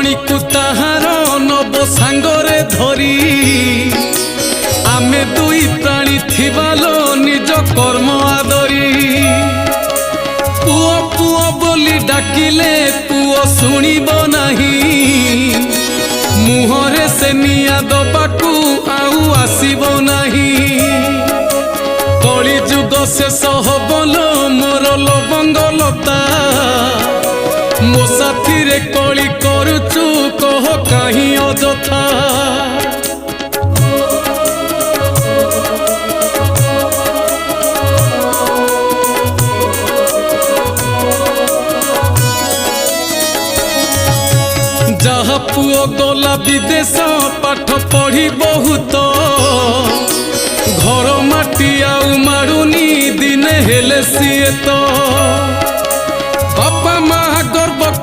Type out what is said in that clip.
कली कुताहार नब सांगरे धरी आमे दुई प्राणी थिबालो निज कर्म आदरी पुओ पुओ बोली डाकिले पुओ सुनिब नाही मुहरे से निया दबाकू आउ आसीब नाही कली जुग शेष हबलो मोर लवंगलता मो साथी रे कली करुचु कह कहीं अजथा जहा पुओ गला विदेश पाठ पढ़ी बहुत घर माटी आउ मारुनी दिने हेले सीए तो बापा